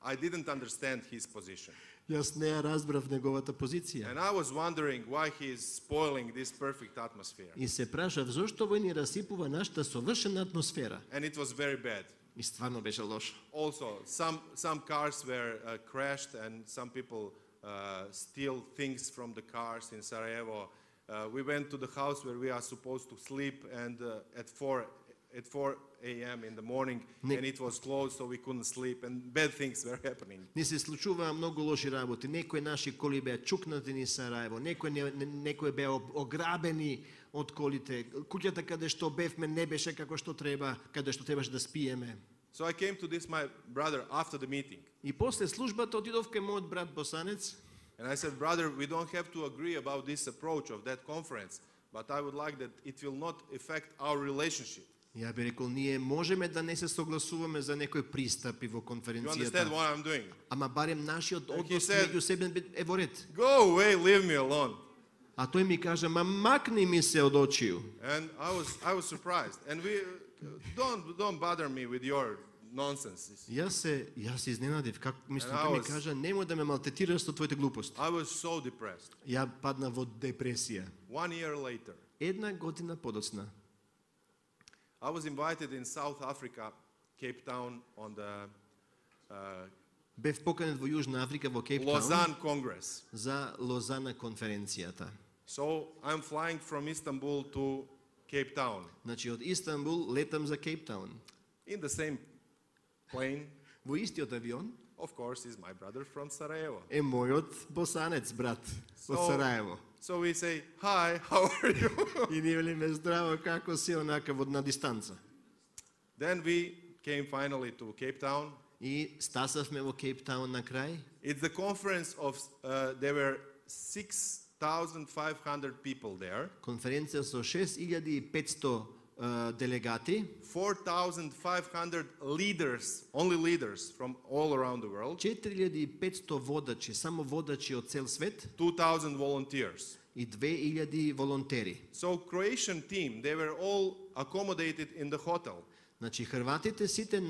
S1: I didn't understand his position.
S2: Јас не ја разбрав неговата позиција.
S1: And I was wondering why he is spoiling this perfect atmosphere.
S2: И се прашав зошто овој ни расипува нашата совршена атмосфера.
S1: And it was very bad.
S2: И стварно беше лошо.
S1: Also, some cars were crashed and some people steal things from the cars in Sarajevo. We went to the house where we are supposed to sleep and at 4 a.m. in the morning and it was closed so we couldn't sleep and bad things were happening.
S2: Ни се случуваа многу лоши работи. Некои наши коли беа чукнати низ Сараево, некои беа ограбени од колите. Куќата каде што бевме не беше како што треба, каде што требаше да спиеме.
S1: So I came to this my brother after the meeting.
S2: И после службата отидов кај мојот брат Босанец.
S1: And I said, brother, we don't have to agree about this approach of that conference, but I would like that it will not affect our relationship.
S2: Ја би рекол, ние можеме да не се согласуваме за некои пристапи во
S1: You
S2: конференцијата.
S1: understand what I'm doing?
S2: Ама барем нашиот
S1: And he
S2: однос
S1: said-
S2: меѓу себе е во ред.
S1: Go away, leave me alone.
S2: А тој ми кажа, ма макни ми се од очију.
S1: And I was surprised. And we don't bother me with your nonsense.
S2: Јас се изненадив, како мислам,
S1: And I
S2: тој ми
S1: was-
S2: кажа, немој да ме малтретираш со твоите глупости.
S1: I was so depressed.
S2: Ја падна во депресија.
S1: 1 year later,
S2: Една година подоцна,
S1: I was invited in South Africa, Cape Town, on the
S2: бев поканет во Јужна Африка, во Кейптаун,
S1: Lausanne Congress.
S2: за Лозана конференцијата.
S1: So I'm flying from Istanbul to Cape Town
S2: Значи, од Истанбул летам за Кейптаун.
S1: in the same plane.
S2: Во истиот авион
S1: Of course, is my brother from Sarajevo.
S2: е мојот босанец брат од
S1: So-
S2: Сараево.
S1: So we say, hi, how are you?
S2: И ни велиме здраво, како си, онака на дистанца.
S1: Then we came finally to Cape Town.
S2: И стасавме во Кейптаун на крај.
S1: It's the conference of, there were 6,500 people there.
S2: Конференција со 6500 делегати,
S1: 4,500 leaders, only leaders from all around the world.
S2: 4500 водачи, само водачи од цел свет
S1: 2,000 volunteers.
S2: и 2000 волонтери.
S1: So Croatian team, they were all accommodated in the hotel.
S2: Значи, хрватите сите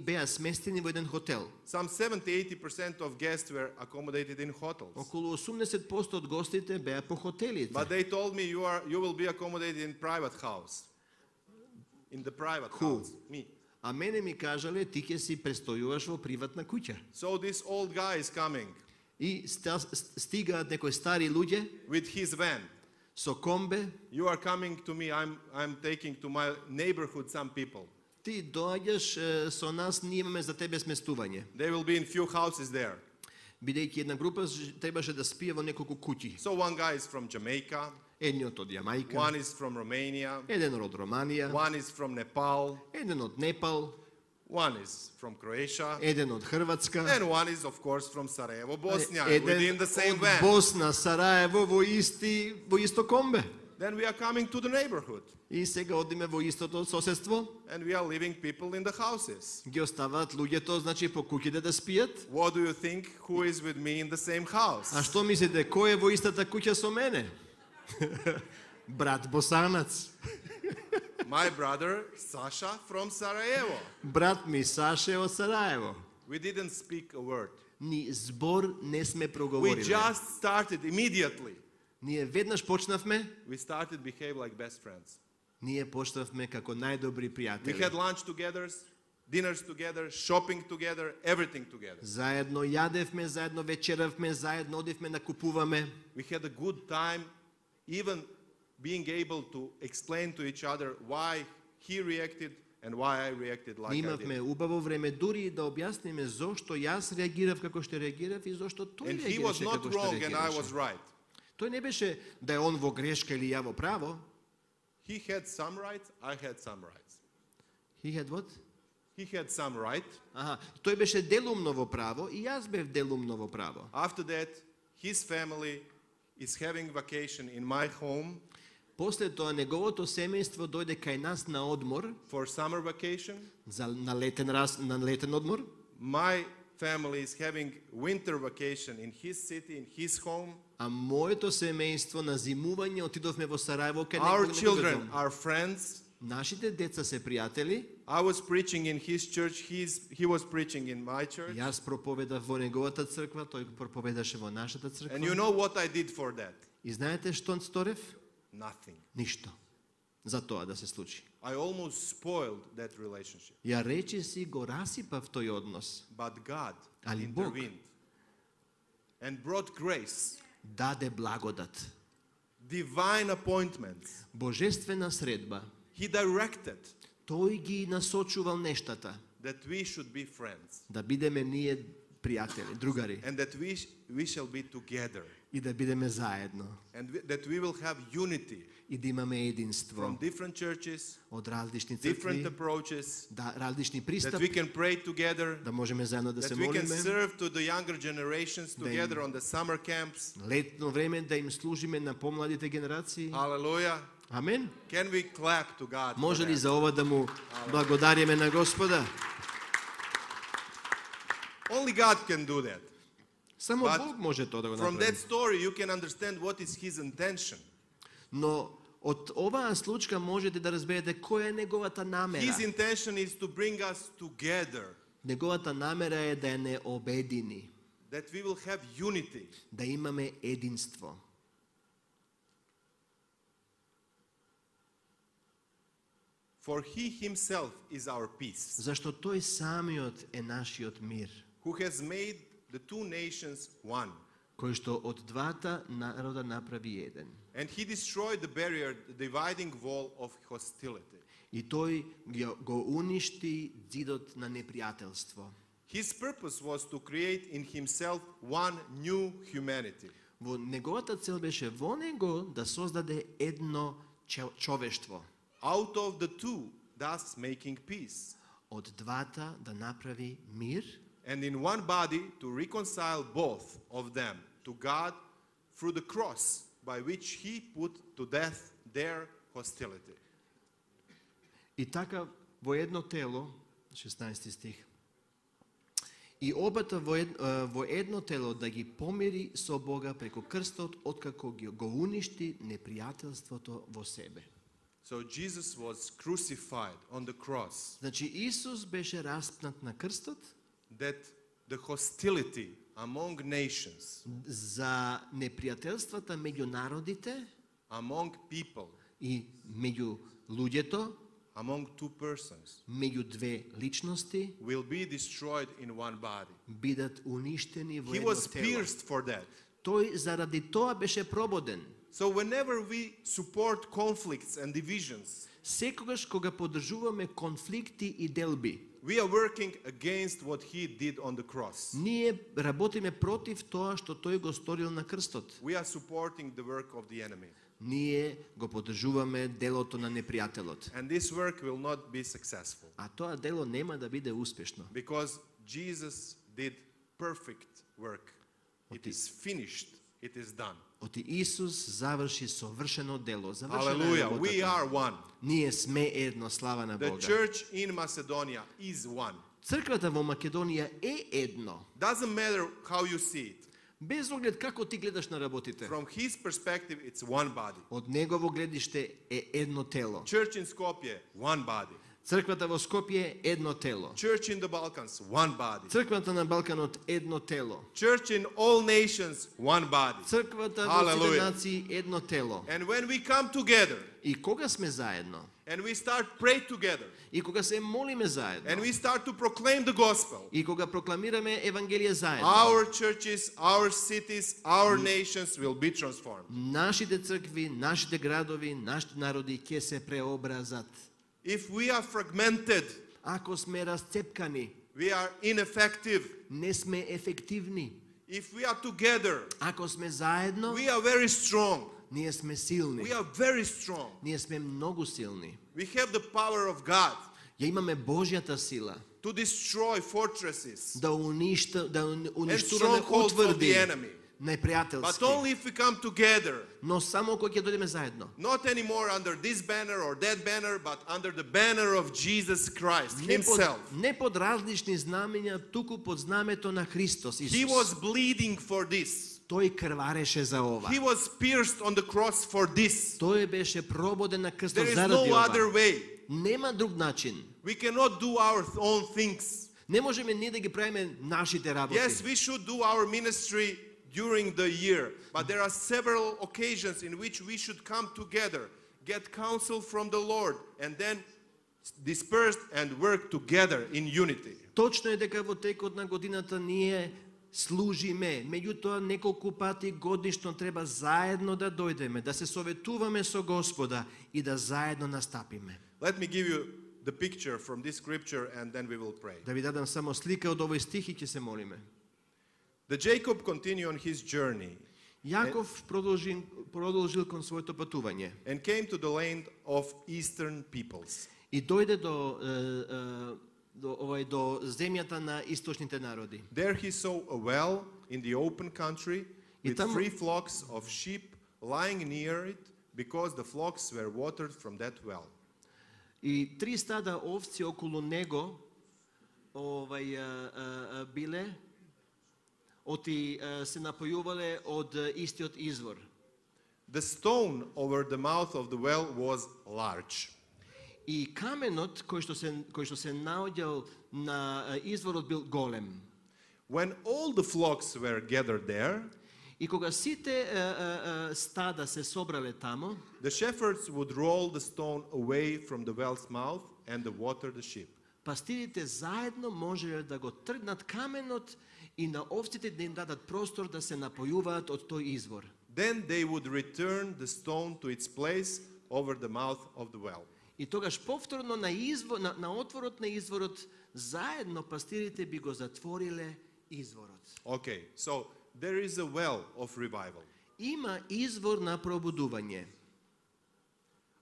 S2: беа сместени во еден хотел.
S1: Some 70-80% of guests were accommodated in hotels.
S2: Околу 80% од гостите беа по хотелите.
S1: But they told me you will be accommodated in private house. In the private
S2: Who?
S1: house. Me.
S2: А мене ми кажале, ти ќе си престојуваш во приватна куќа.
S1: So this old guy is coming
S2: И стигаат некои стари луѓе
S1: with his van.
S2: со комбе.
S1: You are coming to me, I'm taking to my neighborhood some people.
S2: Ти доаѓаш со нас, ние имаме за тебе сместување.
S1: They will be in few houses there.
S2: Бидејќи една група требаше да спие во неколку куќи.
S1: So one guy is from Jamaica,
S2: Едниот од Јамајка,
S1: one is from Romania,
S2: еден од Романија,
S1: one is from Nepal,
S2: еден од Непал,
S1: one is from Croatia,
S2: еден од Хрватска,
S1: and one is of course from Sarajevo, Bosnia,
S2: еден
S1: within the same
S2: од
S1: van.
S2: Босна, Сараево во исто комбе.
S1: Then we are coming to the neighborhood
S2: И сега одиме во истото соседство,
S1: and we are leaving people in the houses.
S2: ги оставаат луѓето, значи по куќите да спијат.
S1: What do you think who is with me in the same house?
S2: А што мислите, кој е во истата куќа со мене? Брат Босанац.
S1: My brother Sasha from Sarajevo.
S2: Брат ми Саше од Сараево.
S1: We didn't speak a word.
S2: Ни збор не сме
S1: We
S2: проговориле.
S1: just started immediately.
S2: Ние веднаш почнавме,
S1: We started behave like best friends.
S2: ние почнавме како најдобри
S1: We
S2: пријатели.
S1: had lunch together, dinners together, shopping together, everything together.
S2: Заедно јадевме, заедно вечеравме, заедно одивме да купуваме.
S1: We had a good time, even being able to explain to each other why he reacted and why I reacted like I
S2: Имавме
S1: did.
S2: убаво време дури и да објасниме зошто јас реагирав како што реагирав и зошто тој
S1: And he was
S2: реагираше
S1: not
S2: како што
S1: wrong and I was
S2: реагираше.
S1: right.
S2: Тој не беше да е он во грешка или ја во право.
S1: He had some rights, I had some rights.
S2: He had what?
S1: He had some right.
S2: Аха, тој беше делумно во право и јас бев делумно во право.
S1: After that, his family is having vacation in my home
S2: После тоа неговото семејство дојде кај нас на одмор,
S1: for summer vacation.
S2: на летен одмор.
S1: My family is having winter vacation in his city, in his home.
S2: А моето семејство на зимување отидовме во Сараево кај
S1: Our
S2: неговиот
S1: children
S2: дом.
S1: are friends.
S2: Нашите деца се пријатели.
S1: I was preaching in his church, he was preaching in my church.
S2: Јас проповедав во неговата црква, тој проповедаше во нашата црква.
S1: And you know what I did for that?
S2: И знаете што сторев?
S1: Nothing.
S2: Ништо. За тоа да се случи.
S1: I almost spoiled that relationship.
S2: Ја речиси го расипав тој однос.
S1: But God
S2: Ali Bog
S1: intervened and brought grace,
S2: даде благодат,
S1: divine appointments.
S2: божествена средба.
S1: He directed
S2: Тој ги насочувал нештата
S1: that we should be friends
S2: да бидеме ние пријатели, другари
S1: and that we shall be together
S2: и да бидеме заедно
S1: and that we will have unity
S2: и да имаме единство
S1: from different churches,
S2: од различни
S1: different
S2: цркви,
S1: approaches,
S2: да различни
S1: that
S2: пристап,
S1: we can pray together,
S2: да можеме заедно да се
S1: that we can
S2: молиме.
S1: serve to the younger generations together on the summer camps.
S2: Летно време да им служиме на помладите генерации.
S1: Hallelujah.
S2: Амен.
S1: Can we clap to God? for
S2: Може ли
S1: that?
S2: за ова да му благодариме на Господа?
S1: Only God can do that.
S2: Само
S1: But
S2: Бог може тоа да го
S1: From that
S2: направи.
S1: story, you can understand what is His intention.
S2: Но од оваа случка можете да разберете која е неговата намера.
S1: His intention is to bring us together,
S2: Неговата намера е да не обедини,
S1: that we will have unity.
S2: да имаме единство.
S1: For He Himself is our peace,
S2: Зашто тој самиот е нашиот мир,
S1: who has made the two nations one.
S2: кој што од двата народа направи еден.
S1: And He destroyed the barrier, the dividing wall of hostility.
S2: И тој го уништи ѕидот на непријателство.
S1: His purpose was to create in Himself one new humanity.
S2: Во неговата цел беше во него да создаде едно човештво.
S1: Out of the two, thus making peace.
S2: Од двата да направи мир
S1: And in one body to reconcile both of them to God through the cross by which He put to death their hostility.
S2: и така во едно тело, 16 стих, и обата во едно тело да ги помири со Бога преку крстот, откако го уништи непријателството во себе.
S1: So Jesus was crucified on the cross,
S2: Значи Исус беше распнат на крстот
S1: that the hostility among nations,
S2: за непријателствата меѓу народите
S1: among people,
S2: и меѓу луѓето,
S1: among two persons,
S2: меѓу две личности,
S1: will be destroyed in one body.
S2: бидат уништени во
S1: He
S2: едно
S1: was
S2: тело.
S1: pierced for that.
S2: Тој заради тоа беше прободен.
S1: So whenever we support conflicts and divisions,
S2: Секогаш кога поддржуваме конфликти и делби,
S1: we are working against what He did on the cross.
S2: ние работиме против тоа што тој го сторил на крстот.
S1: We are supporting the work of the enemy.
S2: Ние го поддржуваме делото на непријателот.
S1: And this work will not be successful
S2: А тоа дело нема да биде успешно.
S1: because Jesus did perfect work. It is finished. It is done.
S2: Оти Исус заврши совршено дело. Завршена е
S1: Hallelujah. We
S2: работата.
S1: are one.
S2: Ние сме едно, слава на
S1: The
S2: Бога.
S1: church in Macedonia is one.
S2: Црквата во Македонија е едно.
S1: Doesn't matter how you see it.
S2: Без оглед како ти гледаш на работите.
S1: From his perspective, it's one body.
S2: Од негово гледиште е едно тело.
S1: Church in Skopje, one body.
S2: Црквата во Скопје едно тело.
S1: Church in the Balkans, one body.
S2: Црквата на Балканот едно тело.
S1: Church in all nations, one body.
S2: Црквата во сите нации едно тело.
S1: And when we come together,
S2: И кога сме заедно,
S1: and we start pray together,
S2: и кога се молиме заедно,
S1: and we start to proclaim the gospel,
S2: и кога прокламираме евангелие заедно,
S1: our churches, our cities, our nations will be transformed.
S2: нашите цркви, нашите градови, нашите народи ќе се преобразат.
S1: If we are fragmented,
S2: Ако сме разцепкани,
S1: we are ineffective.
S2: не сме ефективни.
S1: If we are together,
S2: Ако сме заедно,
S1: we are very strong.
S2: ние сме силни.
S1: We are very strong.
S2: Ние сме многу силни.
S1: We have the power of God
S2: Ја имаме Божјата сила
S1: to destroy fortresses
S2: да
S1: and
S2: уништуваме
S1: strongholds of the
S2: утврди
S1: enemy. But
S2: непријателски.
S1: only if we come together,
S2: Но само кога ќе дојдеме заедно.
S1: not anymore under this banner or that banner, but under the banner of Jesus Christ
S2: Не под,
S1: himself.
S2: не под различни знамења, туку под знамето на Христос
S1: He
S2: Исус.
S1: was bleeding for this.
S2: Тој крвареше за ова.
S1: He was pierced on the cross for this.
S2: Тој беше прободен на крстот
S1: There is
S2: заради
S1: no other
S2: ова.
S1: way.
S2: Нема друг начин.
S1: We cannot do our own things.
S2: Не можеме ние да ги правиме нашите работи.
S1: Yes, we should do our ministry during the year, but there are several occasions in which we should come together, get counsel from the Lord, and then disperse and work together in unity.
S2: Точно е дека во текот на годината ние служиме, меѓутоа неколку пати годишно треба заедно да дојдеме, да се советуваме со Господа и да заедно настапиме.
S1: Let me give you the picture from this scripture and then we will pray.
S2: Да ви дадам само слика од овој стих и ќе се молиме.
S1: The Jacob continued on his journey
S2: Јаков продолжил кон своето патување
S1: and came to the land of eastern peoples.
S2: и дојде до земјата на источните народи.
S1: There he saw a well in the open country with
S2: там-
S1: 3 flocks of sheep lying near it because the flocks were watered from that well.
S2: И 3 стада овци околу него биле се напојувале од истиот извор.
S1: The stone over the mouth of the well was large.
S2: И каменот кој што се наоѓал на изворот бил голем.
S1: When all the flocks were gathered there,
S2: И кога сите стада се собрале тамо,
S1: the shepherds would roll the stone away from the well's mouth and water the sheep.
S2: пастирите заедно можеле да го тргнат каменот и на овците да им дадат простор да се напојуваат од тој извор.
S1: Then they would return the stone to its place over the mouth of the well.
S2: И тогаш повторно на отворот на изворот заедно пастирите би го затвориле изворот.
S1: Okay, so there is a well of revival.
S2: Има извор на пробудување.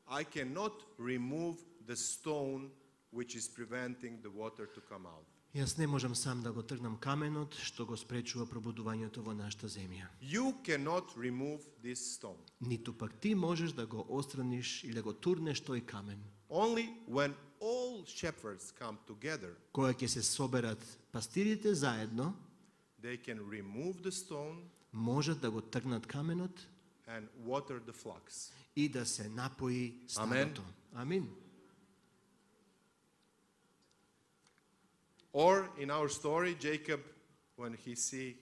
S1: I cannot remove the stone which is preventing the water to come out.
S2: Јас не можам сам да го тргнам каменот што го спречува пробудувањето во нашата земја.
S1: You cannot remove this stone.
S2: Ниту пак ти можеш да го отстраниш или да го турнеш тој камен.
S1: Only when all shepherds come together,
S2: Кога ќе се соберат пастирите заедно,
S1: they can remove the stone
S2: можат да го тргнат каменот
S1: and water the flocks.
S2: и да се напои стадото. Амин.
S1: Or in our story, Jacob, when he see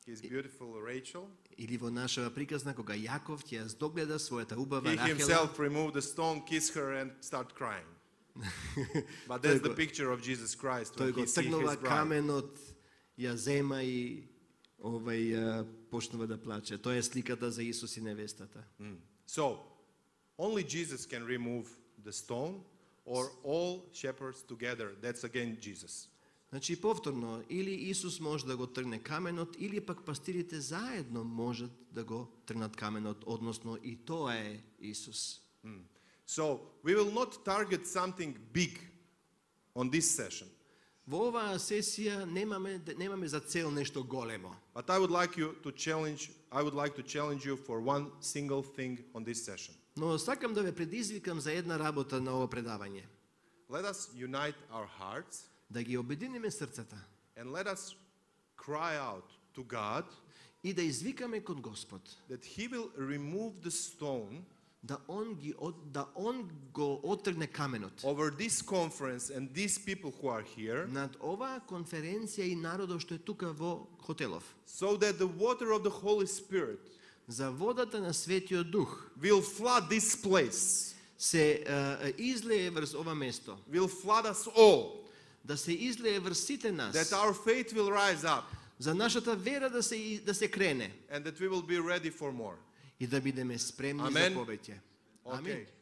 S1: his beautiful Rachel,
S2: Или во нашава приказна, кога Јаков ќе ја здогледа својата убава
S1: he
S2: Рахела,
S1: himself removed the stone, kiss her and start crying. But that's the picture of Jesus Christ when
S2: тој го
S1: he see his
S2: тргнува
S1: bride.
S2: каменот, ја зема и почнува да плаче. Тоа е сликата за Исус и невестата.
S1: So, only Jesus can remove the stone, or all shepherds together. That's again Jesus.
S2: Значи повторно, или Исус може да го тргне каменот, или пак пастирите заедно можат да го тргнат каменот, односно и тоа е Исус.
S1: So, we will not target something big on this session.
S2: Во оваа сесија немаме за цел нешто големо.
S1: But I would like to challenge you for one single thing on this session.
S2: Но сакам да ве предизвикам за една работа на ова предавање.
S1: Let us unite our hearts
S2: Да ги обединиме срцата
S1: and let us cry out to God
S2: и да извикаме кон Господ,
S1: that He will remove the stone
S2: да Он го отргне каменот
S1: over this conference and these people who are here,
S2: над оваа конференција и народот што е тука во хотелов,
S1: so that the water of the Holy Spirit
S2: за водата на Светиот Дух
S1: will flood this place,
S2: се излее врз ова место,
S1: will flood us all,
S2: да се излее врз сите нас,
S1: that our faith will rise up,
S2: за нашата вера да се крене
S1: and that we will be ready for more.
S2: и да бидеме спремни
S1: Амен.
S2: за повеќе. Амин.
S1: Okay.